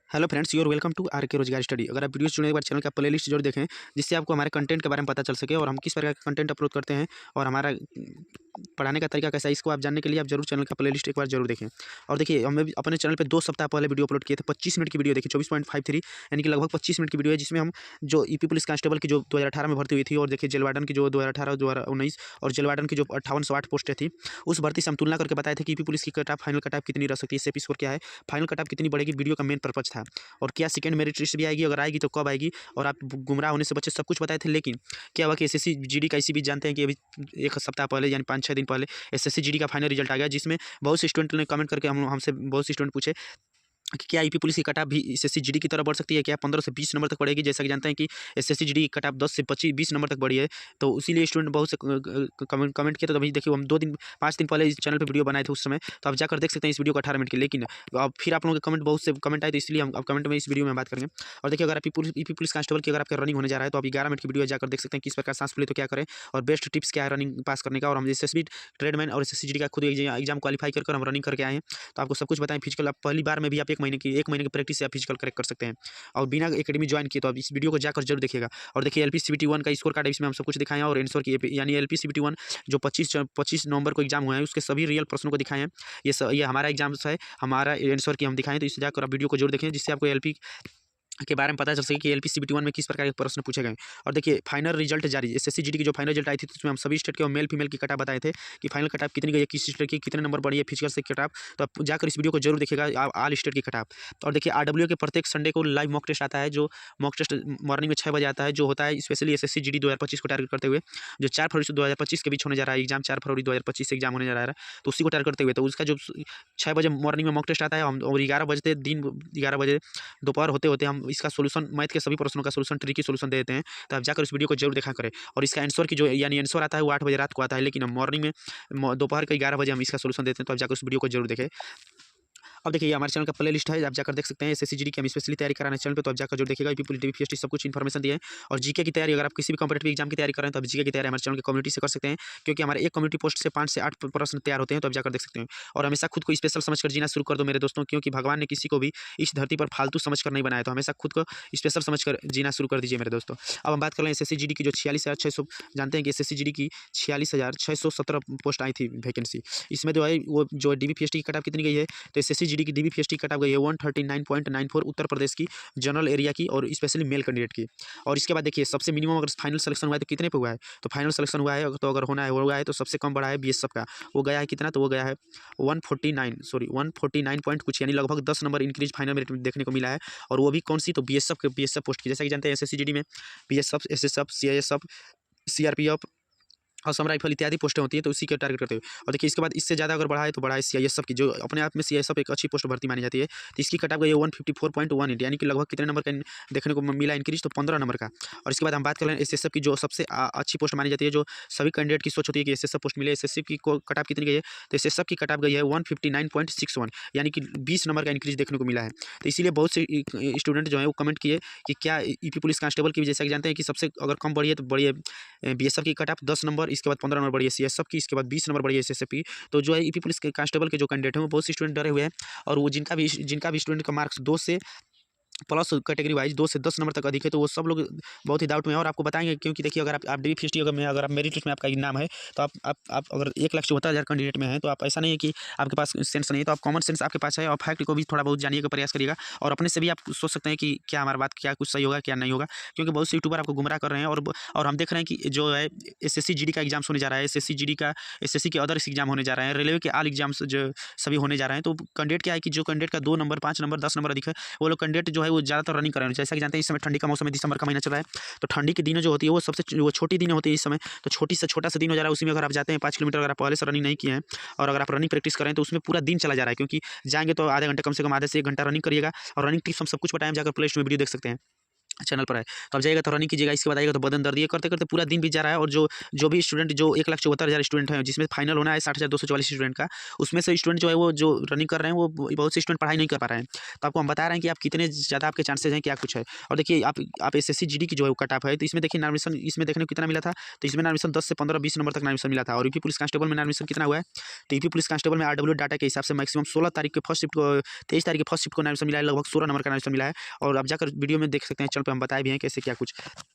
Hello friends, your welcome to R K Rozgar study. अगर आप video चुने एक बार चैनल का प्लेलिस्ट जरूर देखें, जिससे आपको हमारे कंटेंट के बारे में पता चल सके और हम किस प्रकार का कंटेंट अपलोड करते हैं और हमारा पढ़ाने का तरीका कैसा है, इसको आप जानने के लिए आप जरूर चैनल का प्लेलिस्ट एक बार जरूर देखें। और देखिए, हमने भी अपने चैनल पे 2 सप्ताह पहले वीडियो अपलोड किए थे। 25 मिनट की वीडियो देखिए, 24.53 यानी कि लगभग 25 मिनट की वीडियो है, जिसमें हम जो ईपी पुलिस कांस्टेबल की जो 2018 में भर्ती हुई थी, और देखिए जेल वार्डन की जो 2018-2019 और जेल वार्डन की जो 5860 पोस्टें थी, उस भर्ती से हम तुलना करके बताए थे कि ईपी पुलिस की cut off, final cut off कितनी रह सकती है, सेपी स्कोर क्या है, फाइनल कट ऑफ कितनी बढ़ेगी। वीडियो का मेन पर्पज था। और क्या सेकंड मेरिट लिस्ट भी आएगी, अगर आएगी तो कब आएगी, और आप गुमराह होने से बचे, सब कुछ बताए थे। लेकिन क्या हुआ कि एसएससी जीडी का इसी बीच जानते हैं कि अभी एक सप्ताह पहले यानी 5-6 दिन पहले एसएससी जीडी का फाइनल रिजल्ट आ गया, जिसमें बहुत से स्टूडेंट ने कमेंट करके हमसे बहुत से स्टूडेंट पूछे कि क्या ईपी पुलिस की कट ऑफ भी एसएससी जीडी की तरह बढ़ सकती है, क्या 15 से 20 नंबर तक बढ़ेगी। जैसा कि जानते हैं कि एसएससी जीडी की कट ऑफ 10 से 25-20 नंबर तक बढ़ी है, तो इसीलिए स्टूडेंट बहुत से कमेंट किए। तो अभी देखिए, हम 5 दिन पहले इस चैनल पर वीडियो बनाए थे उस समय, तो आप जाकर देख सकते हैं इस वीडियो को 18 मिनट की। लेकिन अब फिर आप लोगों के कमेंट, बहुत से कमेंट आए, तो इसलिए हम अब कमेंट में इस वीडियो में बात करेंगे। और देखिए, अगर आप ईपी पुलिस कांस्टेबल की अगर आपका रनिंग होने जा रहा है, तो आप 11 मिनट की वीडियो जाकर देख सकते हैं किस प्रकार सांस फूले तो क्या करें, और बेस्ट टिप्स क्या है रनिंग पास करने का। और हम एसएसबी ट्रेडमैन और एसएससी जीडी का खुद एग्जाम क्वालिफाई कर हम रनिंग करके आए हैं, तो आपको सब कुछ बताएं। फिजिकल आप पहली बार में भी आप 1 महीने की प्रैक्टिस से आप फिजिकल करेक्ट कर सकते हैं, और बिना एकेडमी ज्वाइन किए। तो आप इस वीडियो को जाकर जरूर देखिएगा। और देखिए, एलपीसीबीटी 1 का स्कोर कार्ड इसमें हम सब कुछ दिखाए हैं, और आंसर की यानी एलपीसीबीटी 1 जो 25 नवंबर को एग्जाम हुआ है, उसके सभी रियल प्रश्नों को दिखाए हैं। ये हमारा एग्जाम है, हमारा आंसर की हम दिखाएं, तो इसे जाकर आप वीडियो को जरूर देखें, जिससे आपको एलपी के बारे में पता चल सके कि एलपीसीबीटी 1 में किस प्रकार के प्रश्न पूछे गए। और देखिए, फाइनल रिजल्ट जारी, एसएससी जीडी की जो फाइनल रिजल्ट आई थी, तो उसमें हम सभी स्टेट के और मेल फीमेल की कट ऑफ बताए थे कि फाइनल कट ऑफ कितनी गई है, किस स्टेट की कितने नंबर बढ़ी है फिजिकल से कट ऑफ। तो आप जाकर इस वीडियो को जरूर देखिएगा, ऑल स्टेट की कट ऑफ। और देखिए, आरडब्ल्यू के प्रत्येक संडे को लाइव मॉक टेस्ट आता है, जो मॉक टेस्ट मॉर्निंग में 6 बजे आता है, जो होता है स्पेशली एसएससी जीडी 2025 को टारगेट करते हुए, जो 4 फरवरी से 2025 के बीच होने जा रहा है एग्जाम। 4 फरवरी 2025 से एग्जाम होने जा रहा है, तो उसी को टारगेट करते हुए, तो उसका जो 6 बजे मॉर्निंग में मॉक टेस्ट आता है, और 11 बजे दोपहर होते होते हम इसका सोल्यूशन, मैथ के सभी प्रश्नों का सोल्यूशन, ट्रिकी सोल्यूशन दे देते हैं। तो आप जाकर इस वीडियो को जरूर देखा करें। और इसका आंसर की जो यानी आंसर आता है वो 8 बजे रात को आता है, लेकिन हम मॉर्निंग में दोपहर के 11 बजे हम इसका सोल्यूशन देते हैं। तो आप जाकर उस वीडियो को जरूर देखें। अब देखिए, ये हमारे चैनल का प्ले लिस्ट है, आप जाकर देख सकते हैं। एसएससी जीडी की हम स्पेशली तैयारी करा रहे हैं चैनल पे, तो आप जाकर जो देखिएगा, यूपी पुलिस डीपीएसटी सब कुछ इन्फॉर्मेशन दिए हैं। और जीके की तैयारी, अगर आप किसी भी कॉम्पिटिटिव एग्जाम की तैयारी कर रहे हैं, तो आप जीके की तैयारी हमारे चैनल की कम्युनिटी से कर सकते हैं, क्योंकि हमारे एक कम्युनिटी पोस्ट से 5 से 8 प्रश्न तैयार होते हैं, तो आप जाकर देख सकते हैं। और हमेशा खुद को स्पेशल समझकर जीना शुरू कर दो मेरे दोस्तों, क्योंकि भगवान ने किसी को भी इस धरती पर फालतू समझकर नहीं बनाया, तो हमेशा खुद को स्पेशल समझकर जीना शुरू कर दीजिए मेरे दोस्तों। अब हम बात कर रहे हैं एसएससी जीडी की जो 46,600, जानते हैं कि एसएससी जीडी की 46,617 पोस्ट आई थी वैकेंसी। इसमें जो है वो जो डीबीपीएसटी की कट ऑफ कितनी गई है, तो एसएससी जीडी की डीबीपीएसटी की कट ऑफ गई है 139.94 उत्तर प्रदेश की जनरल एरिया की, और स्पेशली मेल कैंडिडेट की। और इसके बाद देखिए, सबसे मिनिमम अगर फाइनल सिलेक्शन हुआ है तो कितने पे हुआ है, तो फाइनल सिलेक्शन हुआ है, तो अगर होना है हुआ है, तो सबसे कम बढ़ा है बीएसएफ का। वो गया है कितना, तो वो गया है 149 पॉइंट कुछ, यानी लगभग 10 नंबर इंक्रीज फाइनल मेरिट में देखने को मिला है। और वो भी कौन सी, तो बीएसएफ पोस्ट की। जैसा कि जानते हैं एसएससी जीडी में BSF, SSF, CISF, CRPF, Assam rifle इत्यादि पोस्टें होती है, तो उसी के टारगेट करते हुए। और देखिए, इसके बाद इससे ज़्यादा अगर बढ़ा है, तो बढ़ा है सीआईएसएफ की, जो अपने आप में सीआईएसएफ एक अच्छी पोस्ट भर्ती मानी जाती है। तो इसकी कट ऑफ गई है 154.18, यानी कि लगभग कितने नंबर का देखने को मिला इंक्रीज, तो 15 नंबर का। और इसके बाद हम बात कर रहे हैं एसएसएफ की, जो सबसे अच्छी पोस्ट मानी जाती है, जो सभी कैंडिडेट की सोच होती है कि एसएसएफ पोस्ट मिले। एसएसएफ की कट ऑफ कितनी गई है, तो एसएसएफ की कट ऑफ गई है 159.61, यानी कि 20 नंबर का इंक्रीज देखने को मिला है। तो इसीलिए बहुत से स्टूडेंट जो है वो कमेंट किए कि क्या ईपी पुलिस कांस्टेबल की भी, जैसा कि जानते हैं कि सबसे अगर कम बढ़ी है, तो बढ़ी है बीएसएफ की कट ऑफ 10 नंबर, इसके बाद 15 नंबर बढ़ी है सीएसएफ की, इसके बाद 20 नंबर बढ़ी है एसएसएफ की। तो जो है ईपी पुलिस के कांस्टेबल के जो कैंडिडेट हैं, वो बहुत से स्टूडेंट डरे हुए हैं, और वो जिनका भी स्टूडेंट का मार्क्स 2 से प्लस कैटेगरी वाइज 2 से 10 नंबर तक अधिक है, तो वो सब लोग बहुत ही डाउट में है। और आपको बताएंगे, क्योंकि देखिए, अगर आप डीबीपीएसटी अगर आप मेरिट लिस्ट में आपका नाम है, तो आप अगर 1,74,000 कैंडिडेट में है, तो आप ऐसा नहीं है कि आपके पास सेंस नहीं है, तो आप कॉमन सेंस आपके पास है, और फैक्ट को भी थोड़ा बहुत जानने का प्रयास करिएगा। और अपने से भी आप सोच सकते हैं कि क्या हमारी बात, क्या कुछ सही होगा, क्या नहीं होगा, क्योंकि बहुत से यूट्यूबर आपको गुमराह कर रहे हैं। और हम देख रहे हैं कि जो है एसएससी जीडी का एग्जाम्स होने जा रहा है, एसएससी जीडी का, एसएससी के अदर एग्जाम होने जा रहे हैं, रेलवे के ऑल एग्जाम्स जो सभी होने जा रहे हैं। तो कैंडिडेट क्या है कि जो कैंडिडेट का 2 नंबर, 5 नंबर, 10 नंबर अधिक है, वो लोग कैंडिडेट जो है वो ज़्यादातर रनिंग कर रहे हैं। जैसा कि जानते हैं, इस समय ठंडी का मौसम है, दिसंबर का महीना चल रहा है, तो ठंडी की दिनें जो होती है वो छोटी दिनें होती है इस समय। तो छोटी से छोटा सा दिन हो जा रहा है, उसी में अगर आप जाते हैं 5 किलोमीटर, अगर आप पहले से रनिंग नहीं किए हैं, और अगर आप रनिंग प्रैक्टिस करें, तो उसमें पूरा दिन चला जा रहा है, क्योंकि जाएंगे तो आधे घंटे, कम से कम आधे से 1 घंटा रनिंग करिएगा। और रनिंग टिप्स हम सब कुछ बताएं, जाकर प्ले लिस्ट में वीडियो देख सकते हैं। चैनल पर है। तो आप जाइएगा तो रनिंग कीजिएगा, इसके बाद आइएगा तो बदन दर्द, ये करते करते पूरा दिन बीत जा रहा है। और जो भी स्टूडेंट जो 1,74,000 स्टूडेंट हैं, जिसमें फाइनल होना है 60,244 स्टूडेंट का, उसमें से स्टूडेंट जो है वो जो रनिंग कर रहे हैं वो बहुत से स्टूडेंट पढ़ाई नहीं कर पा रहे हैं। तो आपको हम बता रहे हैं कि आप कितने ज़्यादा आपके चांसेज हैं, क्या कुछ है। और देखिए आप एसएससी जीडी की जो है वो कट ऑफ है, तो इसमें देखिए नामिनेशन इसमें देखने को कितना मिला था। तो इसमें नामिनेशन 10 से 15-20 नंबर तक नामिनेशन मिला था। और यूपी पुलिस कांस्टेबल में नामिनेशन कितना हुआ है, तो यूपी पुलिस कांस्टेबल में आरडब्ल्यू डाटा के हिसाब से मैक्सिमम 16 तारीख के फर्स्ट शिफ्ट को 23 तारीख के फर्स्ट शिफ्ट को नामिनेशन मिला है, लगभग 16 नंबर का नामिनेशन मिला है। और आप जाकर वीडियो में देख सकते हैं, चैनल पे हम बताए भी हैं कैसे क्या कुछ।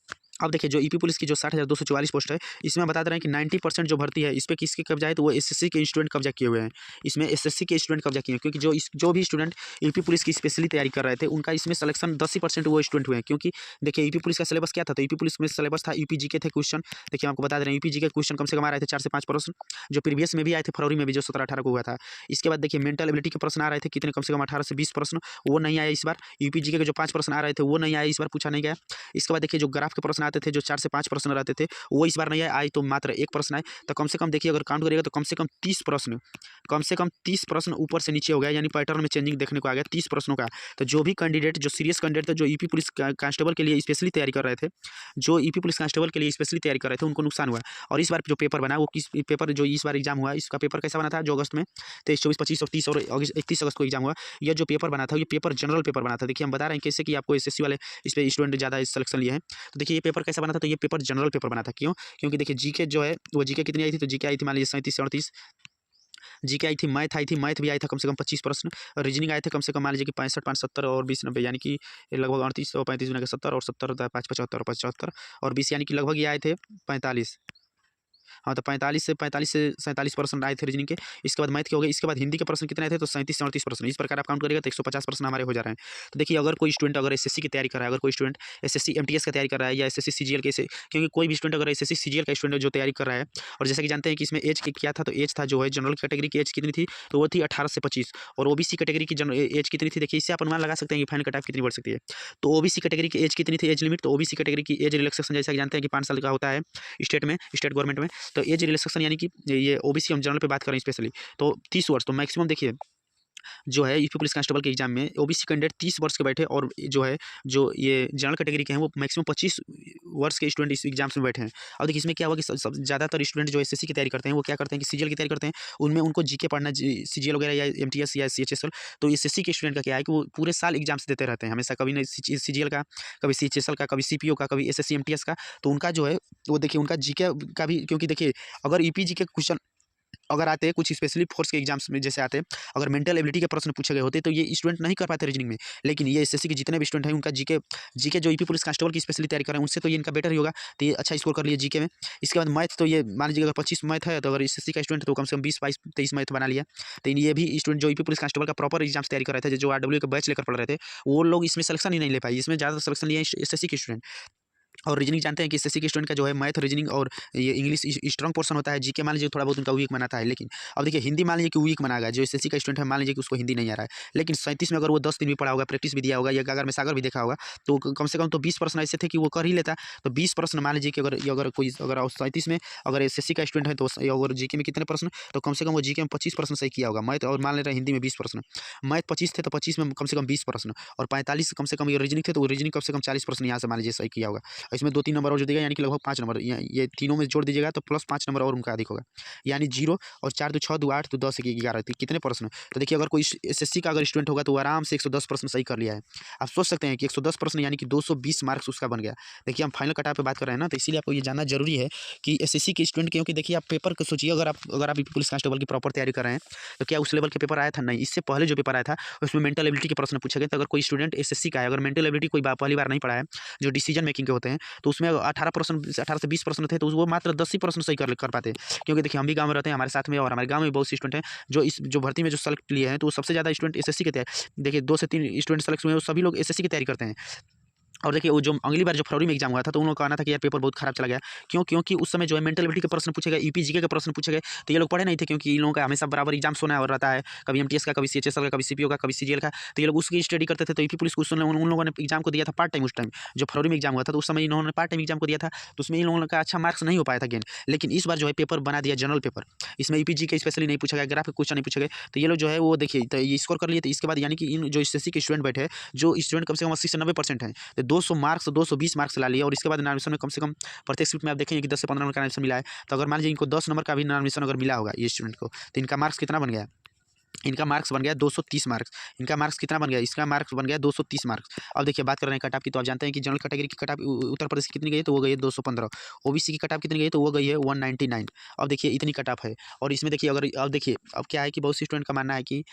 अब देखिए जो ईपी पुलिस की जो 60,244 पोस्ट है, इसमें बता दे रहे हैं कि 90% जो भर्ती है इस पे किसके कब्जा है, तो वो एसएससी के स्टूडेंट कब्जा किए हुए हैं। इसमें एसएससी के स्टूडेंट कब्जा किए हैं, क्योंकि जो भी स्टूडेंट यूपी पुलिस की स्पेशली तैयारी कर रहे थे उनका इसमें सिलेक्शन 10% वो स्टूडेंट हुए हैं। क्योंकि देखिए यूपी पुलिस का सिलेबस क्या था, तो यूपी पुलिस में सिलेबस था यूपी जीके थे क्वेश्चन। देखिए आपको बता दे रहे हैं यूपी जीके क्वेश्चन कम से कम आ रहे थे 4 से 5 प्रश्न, जो प्रीवियस में भी आए थे फरवरी में भी, जो 17-18 को हुआ था। इसके बाद देखिए मेंटल एबिलिटी के प्रश्न आ रहे थे कितने, कम से कम 18 से 20 प्रश्न, वो नहीं आए इस बार। यूपी जीके के जो 5 प्रश्न आ रहे थे वो नहीं आए इस बार, पूछा नहीं गया। इसके बाद देखिए जो ग्राफ के प्रश्न आते थे जो 4 से 5 प्रश्न रहते थे वो इस बार नहीं आए तो मात्र 1 प्रश्न आए। तो कम से कम देखिए अगर काउंट करिएगा तो कम से कम 30 प्रश्न ऊपर से नीचे हो गया, यानी पैटर्न में चेंजिंग देखने को आ गया 30 प्रश्नों का। तो जो भी कैंडिडेट जो सीरियस कैंडिडेट थे, जो यूपी पुलिस कांस्टेबल के लिए स्पेशली तैयारी कर रहे थे, उनको नुकसान हुआ। और इस बार जो पेपर बना वो किस पेपर जो इस बार एग्जाम हुआ, इसका पेपर कैसा बना था, जो अगस्त में 23, 24, 25 और 30 और 31 अगस्त को एग्जाम हुआ। यह जो पेपर बना था ये पेपर जनरल पेपर बना था। देखिए हम बता रहे हैं कैसे कि आपको एसएससी वाले इस पे स्टूडेंट ज़्यादा सिलेक्शन लिए हैं। तो देखिए ये पेपर कैसा बना था, तो ये पेपर जनरल पेपर बना था। क्यों? क्योंकि देखिए जीके जो है वो जीके कितनी आई थी, तो जीके आई थी मान लीजिए 37 से 38। जीके आई थी, मैथ भी आई था कम से कम 25 प्रश्न, और रीजनिंग आए थे कम से कम मान लीजिए कि 65, 5, 70 और 20, 90, यानी कि लगभग 38 और 35 गुना के 70 और 70 5, 75 और 75 और 20, यानी कि लगभग ये आए थे 45। हाँ, तो 45 से 47% आए थे रीजनिंग के। इसके बाद मैथ के हो गए। इसके बाद हिंदी के प्रश्न कितने आए थे, तो 37 से 38 प्रश्न। इस प्रकार आप काउंट करिएगा तो 150 प्रश्न हमारे हो जा रहे हैं। तो देखिए अगर कोई स्टूडेंट अगर एसएससी की तैयारी कर रहा है, अगर कोई स्टूडेंट एसएससी एमटीएस का तैयारी कर रहा है या एसएससी सीजीएल के, क्योंकि कोई भी स्टूडेंट अगर एसएससी सीजीएल का स्टूडेंट जो तैयारी कर रहा है, और जैसा कि जानते हैं कि इसमें एज क्या था, तो एज था जो है जनरल कैटेगरी की एज कितनी थी, तो वो थी 18 से 25। और ओबीसी कैटेगरी की एज कितनी थी, देखिए इससे आप अनुमान लगा सकते हैं कि फाइनल कट ऑफ कितनी बढ़ सकती है। तो ओबीसी कैटेगरी की एज कितनी थी, एज लिमिट, तो ओबीसी कैटेगरी की एज रिलैक्सेशन जैसा कि जानते हैं कि 5 साल का होता है स्टेट गवर्नमेंट में। तो एज रिलैक्सेशन यानी कि ये ओबीसी हम जनरल पे बात करें स्पेशली, तो 30 वर्ष। तो मैक्सिमम देखिए जो है यूपी पुलिस कांस्टेबल के एग्जाम में ओबीसी कैंडिडेट 30 वर्ष के बैठे, और जो है जो ये जनरल कैटेगरी के हैं वो मैक्सिमम 25 वर्ष के स्टूडेंट इस एग्जाम्स में बैठे हैं। और देखिए इसमें क्या हुआ कि ज़्यादातर स्टूडेंट जो एसएससी की तैयारी करते हैं वो क्या करते हैं कि सीजीएल की तैयारी करते हैं, उनमें उनको जीके पढ़ना, सीजीएल वगैरह या एमटीएस या सीएचएसएल। तो एसएससी के स्टूडेंट का क्या है कि वो पूरे साल एग्जाम्स देते रहते हैं हमेशा, कभी नहीं सीजीएल का, कभी सीएचएसएल का, कभी सीपीओ का, कभी एसएससी एमटीएस का। तो उनका जो है वो देखिए उनका जीके का भी, क्योंकि देखिए अगर ईपी जीके क्वेश्चन अगर आते हैं कुछ स्पेशली फोर्स के एग्जाम्स में जैसे आते हैं, अगर मेंटल एबिलिटी के प्रश्न पूछे गए होते तो ये स्टूडेंट नहीं कर पाते रीजनिंग में। लेकिन ये एसएससी के जितने भी स्टूडेंट हैं उनका जीके जो यूपी पुलिस कांस्टेबल की स्पेशली तैयारी कर रहे हैं उनसे तो ये इनका बेटर ही होगा, तो ये अच्छा स्कोर कर लिए जीके में। इसके बाद मैथ, तो ये मान लीजिए अगर 25 मैथ है, तो अगर एसएससी का स्टूडेंट तो कम से कम 20, 22, 23 मैथ बना लिया। तो ये भी स्टूडेंट जो यूपी पुलिस कांस्टेबल का प्रॉपर एग्जाम्स तैयारी कर रहे थे, जो आरडब्ल्यू का बैच लेकर पढ़ रहे थे, वो लोग इसमें सिलेक्शन ही नहीं ले पाए। इसमें ज़्यादा सिलेक्शन लिए एसएससी के स्टूडेंट। और रीजनिंग जानते हैं कि एसएससी के स्टूडेंट का जो है मैथ, रीजनिंग और ये इंग्लिश स्ट्रॉन्ग पोर्शन होता है। जीके मान लीजिए थोड़ा बहुत उनका वीक बनाता है, लेकिन अब देखिए हिंदी मान लीजिए कि वीक बना गया, जो एसएससी का स्टूडेंट है मान लीजिए कि उसको हिंदी नहीं आ रहा है, लेकिन 37 में अगर वो 10 दिन भी पढ़ा होगा, प्रैक्टिस भी दिया होगा, या अगर में सागर भी देखा होगा, तो कम से कम तो 20 प्रश्न ऐसे थे कि वो कर ही लेता। तो 20 प्रश्न मान लीजिए कि अगर कोई अगर 37 में अगर एसएससी का स्टूडेंट है तो अगर जीके में कितने प्रश्न, तो कम से कम वो जीके में 25 प्रश्न सही किया होगा। मैथ और मान ले रहे हिंदी में 20 प्रश्न, मैथ 25 थे तो 25 में कम से कम 20 प्रश्न, और 45 कम से कम ये रीजनिंग थे तो रीजनिंग कम से कम 40 प्रश्न यहाँ से मान लीजिए सही किया होगा। इसमें 2-3 नंबर और जो देगा, यानी कि लगभग 5 नंबर, ये तीनों में जोड़ दीजिएगा तो प्लस 5 नंबर और उनका अधिक होगा, यानी 0 और 4 2 6 2 8 तो 10 11 कितने प्रश्न। तो देखिए अगर कोई एसएससी का अगर स्टूडेंट होगा तो वो आराम से 110 प्रश्न सही कर लिया है। आप सोच सकते हैं कि 110 प्रश्न यानी कि 220 मार्क्स उसका बन गया। देखिए हम फाइनल कट ऑफ पे बात कर रहे हैं ना, तो इसीलिए आपको ये जानना जरूरी है कि एसएससी के स्टूडेंट, क्योंकि देखिए आप पेपर को सोचिए, अगर आप पुलिस कांस्टेबल की प्रॉपर तैयारी कर रहे हैं तो क्या उस लेवल के पेपर आया था? नहीं, इससे पहले जो पेपर आया था उसमें मेंटल एबिलिटी के प्रश्न पूछे गए। तो अगर कोई स्टूडेंट एसएससी का है, अगर मेंटल एबिलिटी कोई पहली बार नहीं पढ़ा है, जो डिसीजन मेकिंग के होते हैं, तो उसमें 18 से 20 प्रश्न थे, तो वो मात्र 10 ही प्रश्न सही कर पाते हैं। क्योंकि देखिए हम भी गाँव में रहते हैं, हमारे साथ में और हमारे गाँव में बहुत से स्टूडेंट हैं जो भर्ती में जो सेलेक्ट लिए हैं, तो सबसे ज़्यादा स्टूडेंट एसएससी के तैयारी, देखिए 2 से 3 स्टूडेंट सेलेक्ट हुए हैं, वो सभी लोग एसएससी की तैयारी करते हैं। और देखिए वो जो अगली बार जो फरवरी में एग्जाम हुआ था, तो उन लोगों का कहना था कि यार पेपर बहुत खराब चला गया। क्यों? क्योंकि उस समय जो है मेंटल एबिलिटी के प्रश्न पूछे गए, यूपी जीके के प्रश्न पूछे गए, तो ये लोग पढ़े नहीं थे, क्योंकि इन लोगों का हमेशा बराबर एग्जाम होना और रहता है, कभी एमटीएस का, कभी सीएचएसएल का, कभी सीपीओ का, कभी सीजीएल का, तो ये लोग उसकी स्टडी करते थे। तो यूपी पुलिस को उन लोगों ने एग्जाम को दिया था पार्ट टाइम। उस टाइम जो फरवरी में एग्जाम हुआ था, तो उस समय इन्होंने पार्ट टाइम एग्जाम को दिया था, तो उसमें इन लोगों का अच्छा मार्क्स नहीं हो पाया था गेन। लेकिन इस बार जो है पेपर बना दिया जनरल पेपर, इसमें यूपी जीके स्पेशली नहीं पूछा गया, ग्राफ के क्वेश्चन नहीं पूछे गए, तो ये लोग जो है वो देखिए तो ये स्कोर कर लिए। तो इसके बाद यानी कि इन जो एसएससी के स्टूडेंट बैठे, जो स्टूडेंट कम से कम 80 से 90% हैं, तो 200 मार्क्स 220 मार्क्स ला लिए और इसके बाद नॉमिनेशन में कम से कम प्रत्येक सीट में आप देखेंगे कि 10 से 15 नंबर का नॉमिनेशन मिला है। तो अगर मान लीजिए इनको 10 नंबर का भी नॉमिनेशन अगर मिला होगा ये स्टूडेंट को, तो इनका मार्क्स कितना बन गया? इनका मार्क्स बन गया 230 मार्क्स। इनका मार्क्स कितना बन गया? इसका मार्क्स बन गया 230 मार्क्स। अब देखिए बात कर रहे हैं कट ऑफ की, तो आप जानते हैं कि जनरल कैटेगरी की कट ऑफ उत्तर प्रदेश की कितनी गई है? तो वो गई है 215। ओबीसी की कट ऑफ कितनी गई है? तो वो गई है 199। अब देखिए इतनी कट ऑफ है और इसमें देखिए अगर अब देखिए अब क्या है कि बहुत से स्टूडेंट का मानना है कि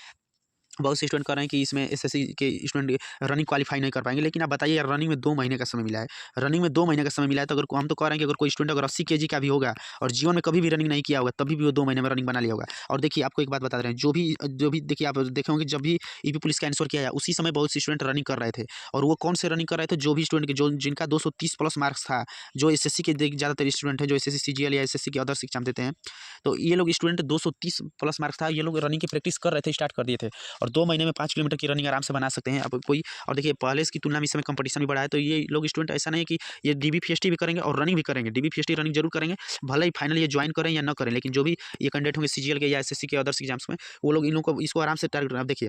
बहुत से स्टूडेंट कह रहे हैं कि इसमें एसएससी के स्टूडेंट रनिंग क्वालीफाई नहीं कर पाएंगे। लेकिन आप बताइए यार, रनिंग में 2 महीने का समय मिला है, रनिंग में 2 महीने का समय मिला है। तो अगर हम तो कह रहे हैं कि अगर कोई स्टूडेंट अगर 80 केजी का भी होगा और जीवन में कभी भी रनिंग नहीं किया होगा, तभी भी वो 2 महीने में रनिंग बना लिया होगा। और देखिए आपको एक बात बता रहे हैं, जो भी देखिए आप देखे होंगे जब भी ईपी पुलिस का आंसर किया है उसी समय बहुत से स्टूडेंट रनिंग कर रहे थे। और वो कौन से रनिंग कर रहे थे? जो भी स्टूडेंट के जो जिनका 230 प्लस मार्क्स था, जो एसएससी के ज़्यादातर स्टूडेंट है जो एसएससी सीजीएल या एसएससी के अदर्स एग्जाम देते हैं, तो ये लोग स्टूडेंट 230 प्लस मार्क्स था, ये लोग रनिंग की प्रैक्टिस कर रहे थे, स्टार्ट कर दिए थे। और 2 महीने में 5 किलोमीटर की रनिंग आराम से बना सकते हैं। अब कोई और देखिए पहले इसकी तुलना में इस समय कंपटीशन भी बढ़ा है, तो ये लोग स्टूडेंट ऐसा नहीं है कि ये डीबीपीएसटी भी करेंगे और रनिंग भी करेंगे। डीबीपीएसटी रनिंग जरूर करेंगे, भले ही फाइनल ये ज्वाइन करें या ना करें, लेकिन जो भी ये कैंडिडेट होंगे सीजीएल के या एसएससी के अदर्स एग्जाम्स में, वो लोग इन लोगों को इसको आराम से टारगेट। अब देखिए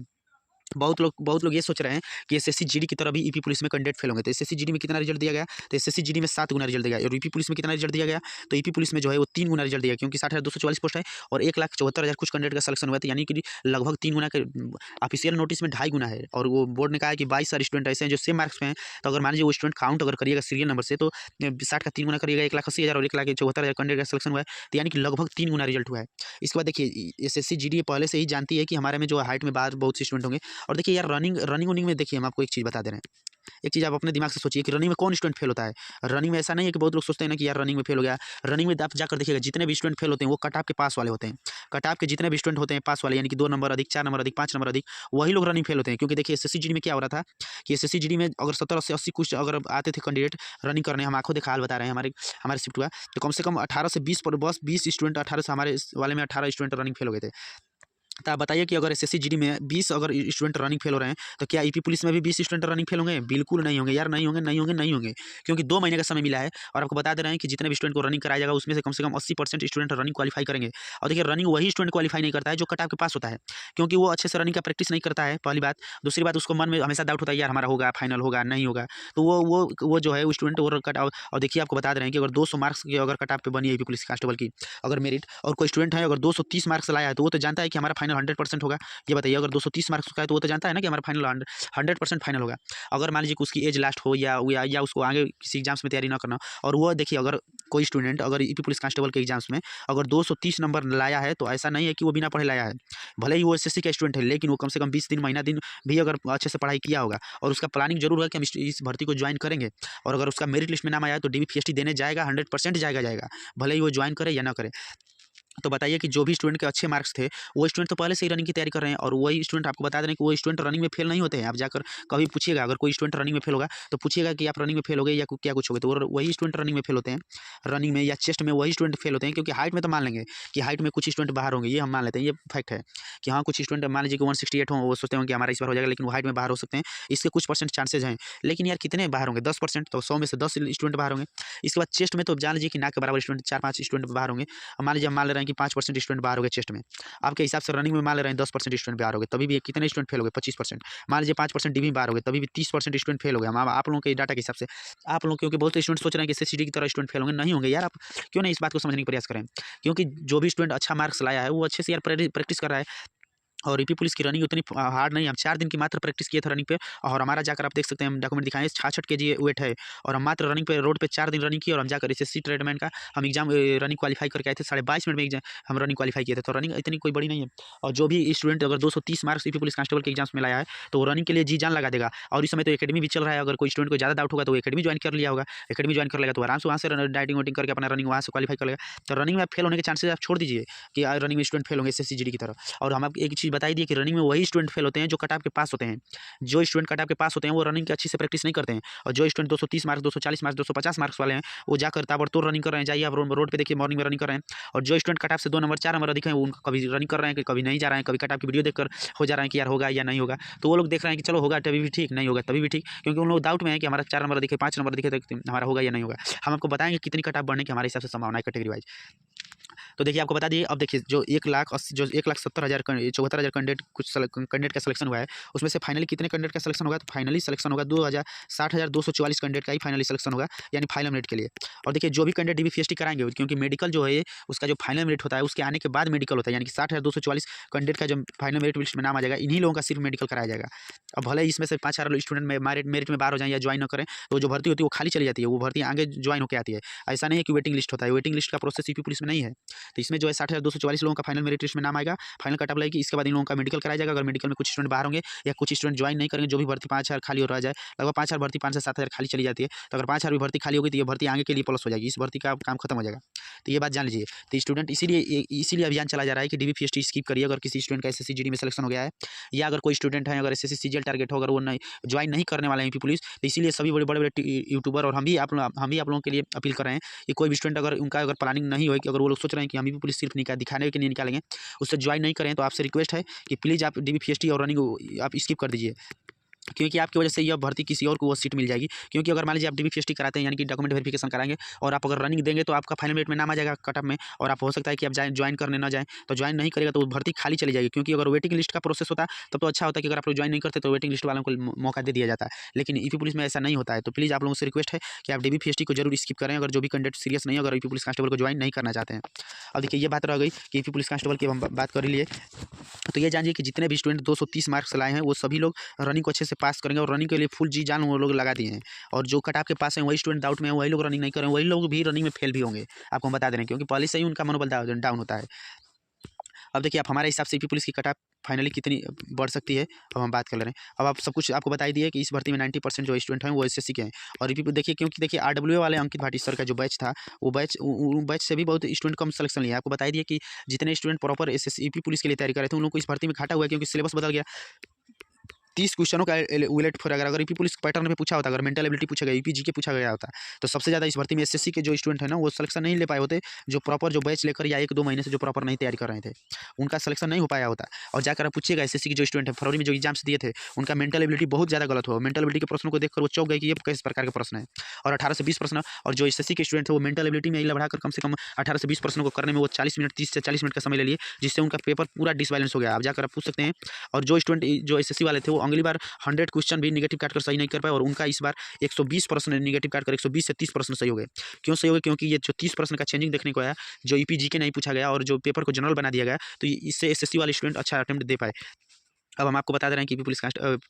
बहुत लोग ये सोच रहे हैं कि एसएससी जीडी की तरह भी ईपी पुलिस में कैंडिडेट फेल होंगे। तो एसएससी जीडी में कितना रिजल्ट दिया गया? तो एसएससी जीडी में 7 गुना रिजल्ट दिया गया। और ईपी पुलिस में कितना रिजल्ट दिया गया? तो ईपी पुलिस में जो है वो 3 गुना रिजल्ट दिया गया, क्योंकि 60,244 पोस्ट है और 1,74,000 कुछ कैंडिडेट का सिलेक्शन हुआ था, यानी कि लगभग 3 गुना के ऑफिशियल नोटिस में 2.5 गुना है। और वो बोर्ड ने कहा है कि 22 सारे स्टूडेंट ऐसे हैं जो सेम मार्क्स पे हैं। तो अगर मान लीजिए वो स्टूडेंट काउंट अगर करिएगा सीरियल नंबर से, तो 60 का 3 गुना करिएगा 1,80,000 और 1,74,000 कैंडिडेट का सिलेक्शन हुआ है, तो यानी कि लगभग 3 गुना रिजल्ट हुआ है। इसके बाद देखिए एसएससी जीडी पहले से ही जानती है कि हमारे में जो हाइट में बाहर बहुत से स्टूडेंट होंगे। और देखिए यार रनिंग उनिंग में देखिए हम आपको एक चीज़ बता दे रहे हैं। एक चीज़ आप अपने दिमाग से सोचिए कि रनिंग में कौन स्टूडेंट फेल होता है? रनिंग में ऐसा नहीं है कि बहुत लोग सोचते हैं ना कि यार रनिंग में फेल हो गया। रनिंग में आप जाकर देखिएगा जितने भी स्टूडेंट फेल होते हैं वो कट ऑफ के पास वाले होते हैं। कट ऑफ के जितने भी स्टूडेंट होते हैं पास वाले, यानी कि 2 नंबर अधिक, 4 नंबर अधिक, 5 नंबर अधिक, वही लोग रनिंग फेल होते हैं। क्योंकि देखिए एसएससी जीडी में क्या हो रहा था कि एसएससी जीडी में अगर 70 से 80 कुछ अगर आते थे कैंडिडेट रनिंग करने, हम आंखों देखा हाल बता रहे हैं, हमारे शिफ्ट हुआ, तो कम से कम 18 से 20 पर बस 20 स्टूडेंट, 18 से हमारे इस वाले में 18 स्टूडेंट रनिंग फेल हो गए थे। तो आप बताइए कि अगर एसएससी जीडी में 20 अगर स्टूडेंट रनिंग फेल हो रहे हैं, तो क्या ईपी पुलिस में भी 20 स्टूडेंट रनिंग फेल होंगे? बिल्कुल नहीं होंगे यार, नहीं होंगे, नहीं होंगे, नहीं होंगे। क्योंकि 2 महीने का समय मिला है और आपको बता दे रहे हैं कि जितने भी स्टूडेंट को रनिंग कराया जाएगा उसमें से कम 80% स्टूडेंट रनिंग क्वालीफाई करेंगे। और देखिए रनिंग वही स्टूडेंट क्वालीफाई नहीं करता है जो कट ऑफ के पास होता है, क्योंकि वो अच्छे से रनिंग का प्रैक्टिस नहीं करता है, पहली बात। दूसरी बात, उसको मन में हमेशा डाउट होता है यार हमारा होगा, फाइनल होगा, नहीं होगा। तो वो जो है वो स्टूडेंट वो कट ऑफ। और देखिए आपको बता दे रहे हैं कि अगर 200 मार्क्स की अगर कट ऑफ पे बनी है ईपी पुलिस कांस्टेबल की अगर मेरिट, और कोई स्टूडेंट है अगर 230 मार्क्स लाया है, तो वो तो जानता है कि हमारा फाइनल 100% होगा। ये बताइए अगर 230 मार्क्स का है तो वो तो जानता है ना कि हमारा फाइनल 100% फाइनल होगा। अगर मान लीजिए कि उसकी एज लास्ट हो या उसको आगे किसी एग्जाम्स में तैयारी ना करना, और वो देखिए अगर कोई स्टूडेंट अगर ईपी पुलिस कांस्टेबल के एग्जाम्स में अगर 230 नंबर लाया है, तो ऐसा नहीं है कि वो बिना पढ़े लाया है। भले ही वो एसएससी का स्टूडेंट है, लेकिन वो कम से कम 20 दिन महीना दिन भी अगर अच्छे से पढ़ाई किया होगा और उसका प्लानिंग जरूर होगा कि हम इस भर्ती को ज्वाइन करेंगे, और अगर उसका मेरिट लिस्ट में नाम आया है तो डीबीपीएसटी देने जाएगा, 100% जाएगा, भले ही वो ज्वाइन करे या ना करे। तो बताइए कि जो भी स्टूडेंट के अच्छे मार्क्स थे वो स्टूडेंट तो पहले से ही रनिंग की तैयारी कर रहे हैं, और वही स्टूडेंट आपको बता दें कि वो स्टूडेंट रनिंग में फेल नहीं होते हैं। आप जाकर कभी पूछिएगा, अगर कोई स्टूडेंट रनिंग में फेल होगा तो पूछिएगा कि आप रनिंग में फेल हो गए या क्या कुछ हो गए, तो वही स्टूडेंट रनिंग में फेल होते हैं। रनिंग में या चेस्ट में वही स्टूडेंट फेल होते हैं, क्योंकि हाइट में तो मान लेंगे कि हाइट में कुछ स्टूडेंट बाहर होंगे, ये हम मान लेते हैं, ये फैक्ट है कि हाँ कुछ स्टूडेंट मान लीजिए कि 168 हो, वो सोचते होंगे कि हमारा इस बार हो जाएगा, लेकिन वो हाइट में बाहर हो सकते हैं, इसके कुछ परसेंट चांसेज हैं। लेकिन यार कितने बाहर होंगे? 10%, तो 100 में से 10 स्टूडेंट बाहर होंगे। इसके बाद चेस्ट में तो जान लीजिए कि ना के बराबर स्टूडेंट 4-5 स्टूडेंट बाहर होंगे। मान लीजिए हम मान ले रहे हैं कि 5% स्टूडेंट बाहर हो गए चेस्ट में। आपके हिसाब से रनिंग में मान ले रहे हैं 10% स्टूडेंट बाहर हो गए, तभी भी कितने स्टूडेंट फेल हो गए? 25%। मान लीजिए 5% डीबी बाहर हो गए, तभी भी 30% स्टूडेंट फेल हो गए। हम आप लोगों के डाटा के हिसाब से, आप लोग क्योंकि बहुत से स्टूडेंट सोच रहे हैं कि एसएससी की तरह स्टूडेंट फेल होंगे, नहीं होंगे यार। आप क्यों नहीं इस बात को समझने का प्रयास करें? क्योंकि जो भी स्टूडेंट अच्छा मार्क्स लाया है वो अच्छे से यार प्रैक्टिस कर रहा है। और ईपी पुलिस की रनिंग उतनी हार्ड नहीं है, हम 4 दिन की मात्र प्रैक्टिस किए थे रनिंग पे, और हमारा जाकर आप देख सकते हैं हम डॉक्यूमेंट दिखाएं 66 केजी वेट है, और हम मात्र रनिंग पे रोड पे 4 दिन रनिंग किए, और हम जाकर एसएससी ट्रेडमैन का हम एग्जाम रनिंग क्वालीफाई करके आए थे, 22.5 मिनट में एग्जाम हम रनिंग क्वालीफाई किए थे। तो रनिंग इतनी कोई बड़ी नहीं है। और जो भी स्टूडेंट अगर 230 मार्क्स ईपी पुलिस कांस्टेबल के एग्जाम्स में लाया है तो वो रनिंग के लिए जी जान लगा देगा। और इस समय तो एकेडमी भी चल रहा है, अगर कोई स्टूडेंट को ज़्यादा डाउट होगा तो एकेडमी ज्वाइन कर लिया होगा, एकेडमी ज्वाइन कर लेगा तो आराम से वहाँ से डाइटिंग वाइटिंग करके अपना रनिंग वहाँ से क्वालीफाई कर लेगा। तो रनिंग में फेल होने के चांसेस आप छोड़ दीजिए कि रनिंग में स्टूडेंट फेल होंगे एसएससी जीडी की तरह। और हम आपको एक चीज़ बताई दी कि रनिंग में वही स्टूडेंट फेल होते हैं जो कट ऑफ के पास होते हैं। जो स्टूडेंट कट ऑफ के पास होते हैं वो रनिंग की अच्छी से प्रैक्टिस नहीं करते हैं, और जो स्टूडेंट 230 मार्क्स, 240 मार्क्स, 250 मार्क्स वाले हैं वो जाकर ताबड़तोड़ रनिंग कर रहे हैं। जाइए आप रोड पे देखिए, मॉर्निंग में रनिंग कर रहे हैं। और जो स्टूडेंट कट ऑफ से 2 नंबर 4 नंबर अधिक हैं वो उनका कभी रनिंग कर रहे हैं कि कभी नहीं जा रहे हैं, कभी कट ऑफ की वीडियो देखकर हो जा रहे हैं कि यार होगा या नहीं होगा। तो वो लोग देख रहे हैं कि चलो होगा तभी भी ठीक, नहीं होगा तभी भी ठीक, क्योंकि उन लोग डाउट में है कि हमारा 4 नंबर दिखे, 5 नंबर दिखे तो हमारा होगा या नहीं होगा। हम आपको बताएंगे कितनी कट ऑफ बढ़ने की हमारे हिसाब से संभावना है कैटेगरी वाइज। तो देखिए आपको बता दिए। अब देखिए जो 1,70,000 74,000 कैंडिडेट का सिलेक्शन हुआ है, उसमें से फाइनली कितने कैंडिडेट का सिलेक्शन होगा? तो फाइनली सिलेक्शन होगा 60,244 कैंडिडेट का ही फाइनली सिलेक्शन होगा, यानी फाइनल मेरिट के लिए। और देखिए जो भी कैंडिडेट DBPST कराएंगे, क्योंकि मेडिकल जो है उसका जो फाइनल मेरिट होता है उसके आने के बाद मेडिकल होता है, यानी कि 60,244 कैंडिडेट का जब फाइनल मेरिट लिस्ट में नाम आ जाएगा, इन्हीं लोगों का सिर्फ मेडिकल कराया जाएगा। अब भले ही इसमें से 5,000 स्टूडेंट में मेरिट में बाहर हो जाए या ज्वाइन न करें, तो जो भर्ती होती है वो खाली चली जाती है, वो भर्ती आगे ज्वाइन होकर आती है। ऐसा नहीं है कि वेटिंग लिस्ट होता है, वेटिंग लिस्ट का प्रोसेस यूपी पुलिस में नहीं है। तो इसमें जो है 60,244 लोगों का फाइनल मेरिट लिस्ट में नाम आएगा, फाइनल कटअप लगेगी, इसके बाद इन लोगों का मेडिकल कराया जाएगा। अगर मेडिकल में कुछ स्टूडेंट बाहर होंगे या कुछ स्टूडेंट ज्वाइन नहीं करेंगे, जो भी भर्ती 5,000 खाली हो रह जाए, लगभग 5,000 भर्ती 5 से 7,000 खाली चली जाती है। तो अगर 5,000 भी भर्ती खाली होगी तो ये भर्ती आगे के लिए प्लस हो जाएगी, इस भर्ती का काम खत्म हो जाएगा। तो ये बात जान लीजिए। तो स्टूडेंट इसीलिए अभियान चला जा रहा है कि DBPST स्किप करिए अगर किसी स्टूडेंट का SSC GD में सिलेक्शन हो गया है, या अगर कोई स्टूडेंट है अगर SSC CGL टारगेट हो, अगर वो नहीं ज्वाइन नहीं करने वाले हैं यूपी पुलिस, तो इसीलिए सभी बड़े यूट्यूबर और हम भी आप लोगों के लिए अपील कर रहे हैं कि कोई भी स्टूडेंट अगर उनका अगर प्लानिंग नहीं हो कि अगर वो लोग सोच रहे हैं कि हम यूपी पुलिस सिर्फ दिखाने के लिए निकालेंगे, उससे ज्वाइन नहीं करें, तो आपसे रिक्वेस्ट है कि प्लीज़ आप DBPST और रनिंग आप स्किप कर दीजिए, क्योंकि आपकी वजह से यह भर्ती किसी और को वो सीट मिल जाएगी। क्योंकि अगर मान लीजिए आप DBPST कराते हैं, यानी कि डॉक्यूमेंट वेरिफिकेशन कराएंगे, और आप अगर रनिंग देंगे तो आपका फाइनल मेरिट में नाम आ जाएगा कटअप में, और आप हो सकता है कि आप ज्वाइन करने ना जाएँ, तो ज्वाइन नहीं करेगा तो वो भर्ती खाली चली जाएगी। क्योंकि अगर वेटिंग लिस्ट का प्रोसेस होता तब तो अच्छा होता कि अगर आप लोग ज्वाइन नहीं करते तो वेटिंग लिस्ट वालों को मौका दे दिया जाता है, लेकिन यूपी पुलिस में ऐसा नहीं होता है। तो प्लीज़ आप लोगों से रिक्वेस्ट है कि आप DBPST को जरूर स्किप करें, अगर जो भी कैंडिडेट सीरियस नहीं है, अगर यूपी पुलिस कांस्टेबल को ज्वाइन नहीं करना चाहते हैं। अब देखिए ये बात रह गई कि यूपी पुलिस कांस्टेबल की हम बात कर लिए, तो ये जानिए कि जितने भी स्टूडेंट 230 मार्क्स लाए हैं वो सभी लोग रनिंग को अच्छे से पास करेंगे, और रनिंग के लिए फुल जी जान वो लोग लगा दिए हैं। और जो कट आपके पास है वही स्टूडेंट डाउट में है, वही लोग रनिंग नहीं करें, वही लोग भी रनिंग में फेल भी होंगे, आपको हम बता दे रहे हैं, क्योंकि पहले से ही उनका मनोबल डाउन होता है। अब देखिए आप हमारे हिसाब से यूपी पुलिस की कट फाइनली कितनी बढ़ सकती है, अब हम बात कर ले रहे हैं। अब आप सब कुछ आपको बताई दिए कि इस भर्ती में 90% जो स्टूडेंट हैं वो SSC के हैं। और यूपी देखिए, क्योंकि देखिए RWA वाले अंकित भाटी सर का जो बैच था, वो बैच से भी बहुत स्टूडेंट कम सिलेक्शन लिया। आपको बताई दिए कि जितने student proper SSC UP police के लिए तैयारी कर रहे थे, उन लोगों को इस भर्ती में घाटा हुआ है, क्योंकि सिलेबस बदल गया। 30 क्वेश्चनों का उलट फुर अगर यूपी पुलिस पैटर्न में पूछा होता, अगर मेंटल एबिलिटी पूछा गया, यूपी जीके पूछा गया होता, तो सबसे ज़्यादा इस भर्ती में SSC के जो स्टूडेंट है ना वो सिलेक्शन नहीं ले पाए होते, जो प्रॉपर जो बैच लेकर या 1-2 महीने से जो प्रॉपर नहीं तैयारी कर रहे थे, उनका सिलेक्शन नहीं हो पाया होता। और जाकर आप पूछिएगा SSC के जो स्टूडेंट है फरवरी में जो एग्जाम्स दिए थे, उनका मेंटल एबिलिटी बहुत ज़्यादा गलत हुआ। मेंटल एबिलिटी के प्रश्नों को देखकर वो चौंक गए कि ये किस प्रकार के प्रश्न है, और 18 से 20 प्रश्न। और जो SSC के स्टूडेंट थे वो मेंटल एबिलिटी में ही बढ़ाकर कम से कम 18 से 20 प्रश्नों को करने में वो 40 मिनट 30 से 40 मिनट का समय ले लिए, जिससे उनका पेपर पूरा डिसबैलेंस हो गया। आप जाकर आप पूछ सकते हैं। और जो स्टूडेंट जो SSC वाले थे वो अगली बार 100 क्वेश्चन भी नेगेटिव काटकर सही नहीं कर पाए, और उनका इस बार 120 प्रश्न नेगेटिव काटकर 120 से 30 प्रश्न सही हो गए। क्यों सही हो गए? क्योंकि ये जो 30 प्रश्न का चेंजिंग देखने को आया, जो यूपी जीके नहीं पूछा गया और जो पेपर को जनरल बना दिया गया, तो इससे SSC वाले स्टूडेंट अच्छा अटेम्प्ट दे पाए। अब हम आपको बता दे रहे हैं कि यूपी पुलिस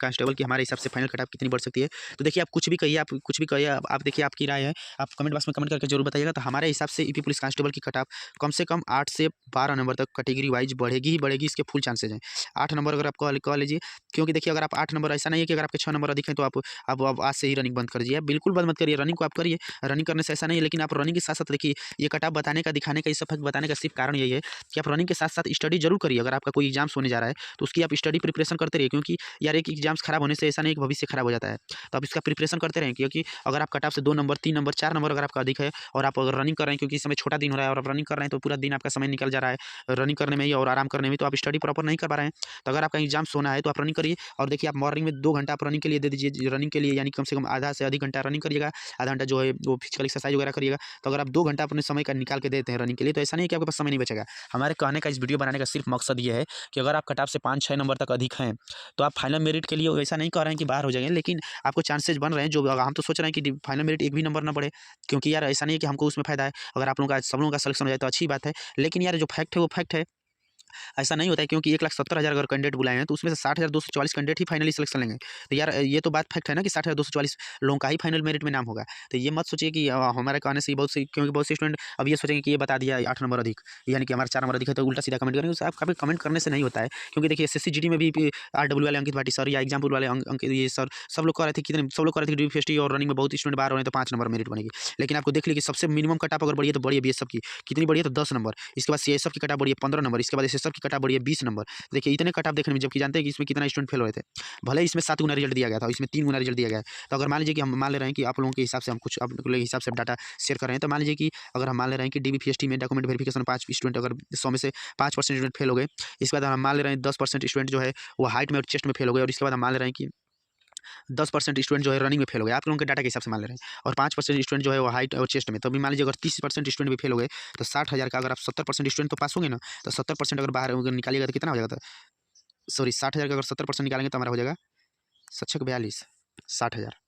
कांस्टेबल की हमारे हिसाब से फाइनल कट कितनी बढ़ सकती है। तो देखिए आप कुछ भी कहिए, आप देखिए आपकी राय है, आप कमेंट बॉक्स में कमेंट करके जरूर बताइएगा। तो हमारे हिसाब से यूपी पुलिस कांस्टेबल की कट कम से कम 8 से 12 नंबर तक कैटेगरी वाइज बढ़ेगी ही बढ़ेगी, इसके फुल चांसेज हैं। 8 नंबर अगर आप कह लीजिए, क्योंकि देखिए अगर आप 8 नंबर, ऐसा नहीं है कि अगर आपके 6 नंबर अधिक हैं तो आप आज से ही रनिंग बंद कर दीजिए। बिल्कुल बंद मत करिए, रनिंग को आप करिए। रनिंग करने से ऐसा नहीं है, लेकिन आप रनिंग के साथ साथ देखिए ये कट बताने का, दिखाने का, इस सब बताने का सिर्फ कारण यही है कि आप रनिंग के साथ साथ स्टडी जरूर करिए। अगर आपका कोई एग्जाम्स होने जा रहा है तो उसकी आप स्टडी प्रिपरेशन करते रहिए, क्योंकि यार एक एग्जाम्स खराब होने से ऐसा नहीं कि भविष्य खराब हो जाता है। तो आप इसका प्रिपरेशन करते रहें, क्योंकि अगर आप कट ऑफ से 2 नंबर 3 नंबर 4 नंबर अगर आपका अधिक है, और आप अगर रनिंग कर रहे हैं, क्योंकि इस समय छोटा दिन हो रहा है और आप रनिंग कर रहे हैं, तो पूरा दिन आपका समय निकल जा रहा है रनिंग करने में ही और आराम करने में, तो आप स्टडी प्रॉपर नहीं कर पा रहे हैं। तो अगर आपका एग्जाम्स होना है तो आप रनिंग करिए। और देखिए आप मॉर्निंग में 2 घंटा आप रनिंग के लिए दे दीजिए, रनिंग के लिए, यानी कम से कम आधा से अधिक घंटा रनिंग करिएगा, आधा घंटा जो है वो फिजिकल एक्सरसाइज वगैरह करिएगा। तो अगर आप 2 घंटा अपने समय का निकाल के देते हैं रनिंग के लिए, तो ऐसा नहीं है कि आपके पास समय नहीं बचेगा। हमारे कहने का, इस वीडियो बनाने का सिर्फ मकसद ये है कि अगर आप कट ऑफ से 5-6 नंबर तक अधिक हैं तो आप फाइनल मेरिट के लिए, ऐसा नहीं कह रहे हैं कि बाहर हो जाएंगे, लेकिन आपको चांसेस बन रहे हैं। जो हम तो सोच रहे हैं कि फाइनल मेरिट एक भी नंबर ना बढ़े, क्योंकि यार ऐसा नहीं है कि हमको उसमें फायदा है। अगर आप लोगों का, सब लोगों का सिलेक्शन हो जाए तो अच्छी बात है, लेकिन यार जो फैक्ट है वो फैक्ट है। ऐसा नहीं होता है, क्योंकि 1,70,000 अगर कैंडिडेट बुलाए हैं तो उसमें से 60,244 कैंडिडेट ही फाइनली सिलेक्शन लेंगे। तो यार ये तो बात फैक्ट है ना कि 60,244 लोगों का ही फाइनल मेरिट में नाम होगा। तो ये मत सोचिए कि हमारे कहने से बहुत से, क्योंकि बहुत से स्टूडेंट अब ये सोचेंगे कि ये बता दिया 8 नंबर अधिक, यानी कि हमारा 4 नंबर अधिक है, तो उल्टा सीधा कमेंट करेंगे। आप कभी कमेंट करने से नहीं होता है, क्योंकि देखिए SSC GD में भी RW वाले अंकित भाटी सर या एग्जाम्पल वाले अंकित ये सर, सब लोग कह रहे थे, कितने सब लोग कह रहे थे कि DBPST और रनिंग में बहुत स्टूडेंट बाहर हो रहे हैं तो 5 नंबर मेरिट बनेगी। लेकिन आपको देख लीजिए कि सबसे मिनिमम कट ऑफ अगर बढ़ी है तो बढ़ी है BSF की, कितनी बढ़ी है तो 10 नंबर। इसके बाद CSF की कट ऑफ बढ़ी है 15 नंबर। इसके बाद SSF की कट ऑफ बढ़ी है 20 नंबर। देखिए इतने कट ऑफ देखने में, जबकि जानते हैं कि इसमें कितना स्टूडेंट फेल हुए थे। भले इसमें 7 गुना रिजल्ट दिया गया था, इसमें 3 गुना रिजल्ट दिया गया है। तो अगर मान लीजिए कि हम मान ले रहे हैं कि आप लोगों के हिसाब से, हम कुछ आप लोगों के हिसाब से डाटा शेयर कर रहे हैं, तो मान लीजिए कि अगर हम मान ले रहे हैं कि DBPST में डॉक्यूमेंट वेरिफिकेशन 5 स्टूडेंट, अगर 100 में से 5% स्टूडेंट फेल हो गए। इसके बाद हम मान ले रहे हैं 10% स्टूडेंट जो है वो हाइट में और चेस्ट में फेल हो गए। और इसके बाद हम मान ले रहे हैं कि 10% स्टूडेंट जो है रनिंग में फेल हो गए, आप लोगों के डाटा के हिसाब से मान ले रहे हैं, और 5% स्टूडेंट जो है वो हाइट और चेस्ट में। तो अभी मान लीजिए अगर 30% स्टूडेंट भी फेल हो गए तो 60,000 का अगर आप 70% स्टूडेंट तो पास होंगे ना, तो 70% अगर बाहर अगर निकालिएगा तो कितना हो जाएगा? तो सॉरी 60,000 का अगर 70% निकालेंगे तो हमारा हो जाएगा 7×42 60,000।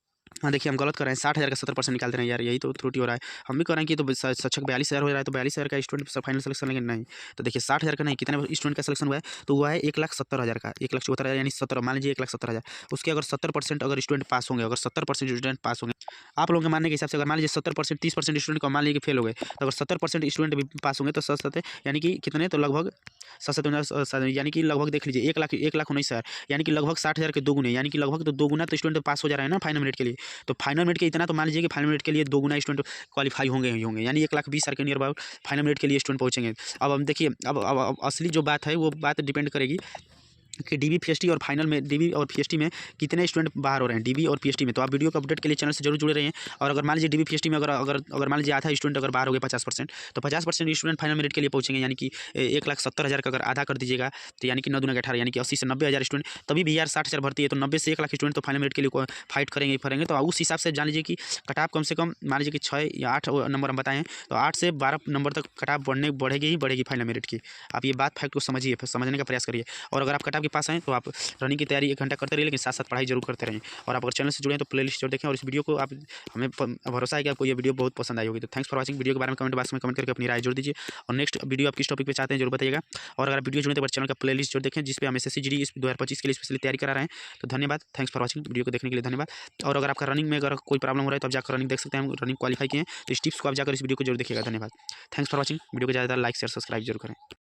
हाँ देखिए हम गलत कर रहे हैं, 60,000 का 70% निकाल दे रहे हैं यार, यही तो त्रुटि हो रहा है। हम भी कर रहे हैं कि तो 42,000 हो रहा है, तो 42,000 का स्टूडेंट फाइनल सिलेक्शन लेंगे नहीं। तो देखिए 60,000 का नहीं, कितने स्टूडेंट का सिलेक्शन हुआ है? तो हुआ है 1,70,000 का, 1,74,000 यानी 17, मान लीजिए 1,70,000। उसके अगर 70% अगर स्टूडेंट पास होंगे, अगर 70% स्टूडेंट पास होंगे, आप लोगों के मानने के हिसाब से अगर मान लीजिए 70% 30% स्टूडेंट को मान लीजिए फेल हो गए, तो अगर 70% स्टूडेंट भी पास होंगे तो सत यानी कि कितने, तो लगभग यानी कि लगभग देख लीजिए 1,19,000 यानी कि लगभग 60,000 के 2 गुने, यानी कि लगभग तो 2 गुना तो स्टूडेंट पास हो जा रहे हैं ना फाइनल मेरिट के लिए। तो फाइनल मेरिट के इतना तो मान लीजिए कि फाइनल मेरिट के लिए 2 गुना स्टूडेंट क्वालीफाई होंगे ही होंगे, यानी 1,20,000 के नियर अबाउट फाइनल मेरिट के लिए स्टूडेंट पहुंचेंगे। अब हम देखिए अब असली जो बात है वो बात डिपेंड करेगी कि डीबी पीएचडी और फाइनल में डीबी और पीएचडी में कितने स्टूडेंट बाहर हो रहे हैं, डीबी और पीएचडी में। तो आप वीडियो को अपडेट के लिए चैनल से जरूर जुड़े रहिए। और अगर मान लीजिए डीबी पीएचडी में अगर मान लीजिए आधा स्टूडेंट अगर बाहर हो गए 50%, तो 50% स्टूडेंट फाइनल मेरिट के लिए पहुंचेंगे, यानी कि 1,70,000 का अगर आधा कर दीजिएगा तो यानी कि 9 दूना 18, यानी कि 80 से 90,000 स्टूडेंट। तभी भी यार 60,000 भर्ती है, तो 90 से 1,00,000 स्टूडेंट तो फाइनल मेरिट के लिए फाइट करेंगे। तो उस हिसाब से जान लीजिए कि कटाप कम से कम मान लीजिए कि 6 या 8 नंबर हम बताएं, तो 8 से 12 नंबर तक कटाप बढ़ेगी फाइनल मेरिट की। आप ये बात फैक्ट को समझिए, समझने का प्रयास करिए। और अगर आप कटाप के पास आएँ तो आप रनिंग की तैयारी 1 घंटा करते रहिए, लेकिन साथ साथ पढ़ाई जरूर करते रहें। और आप अगर चैनल से जुड़े हैं तो प्लेलिस्ट जरूर देखें, और इस वीडियो को आप हमें भरोसा है कि आपको ये वीडियो बहुत पसंद आई होगी। तो थैंक्स फॉर वॉचिंग। वीडियो के बारे में कमेंट बॉक्स में कमेंट करके अपनी राय जोड़ दीजिए, और नेक्स्ट वीडियो आप किस टॉपिक पे चाहते हैं जरूर बताइएगा। और अगर आप वीडियो जुड़े तो चैनल का प्लेलिस्ट जरूर देखें, जिसपे हम SSC GD इस 2025 के लिए स्पेशली तैयारी करा रहे हैं। तो धन्यवाद, थैंक्स फॉर वॉचिंग। वीडियो को देखने के लिए धन्यवाद। और अगर आपका रनिंग में अगर कोई प्रॉब्लम हो रहा है तो आप जाकर रनिंग देख सकते हैं, हम रनिंग क्वालीफाई किए हैं, तो इस टिप्स को आप जाकर इस वीडियो को जरूर देखिएगा। धन्यवाद, थैंक्स फॉर वॉचिंग। वीडियो को ज़्यादा लाइक शेयर सब्सक्राइब जरूर करें।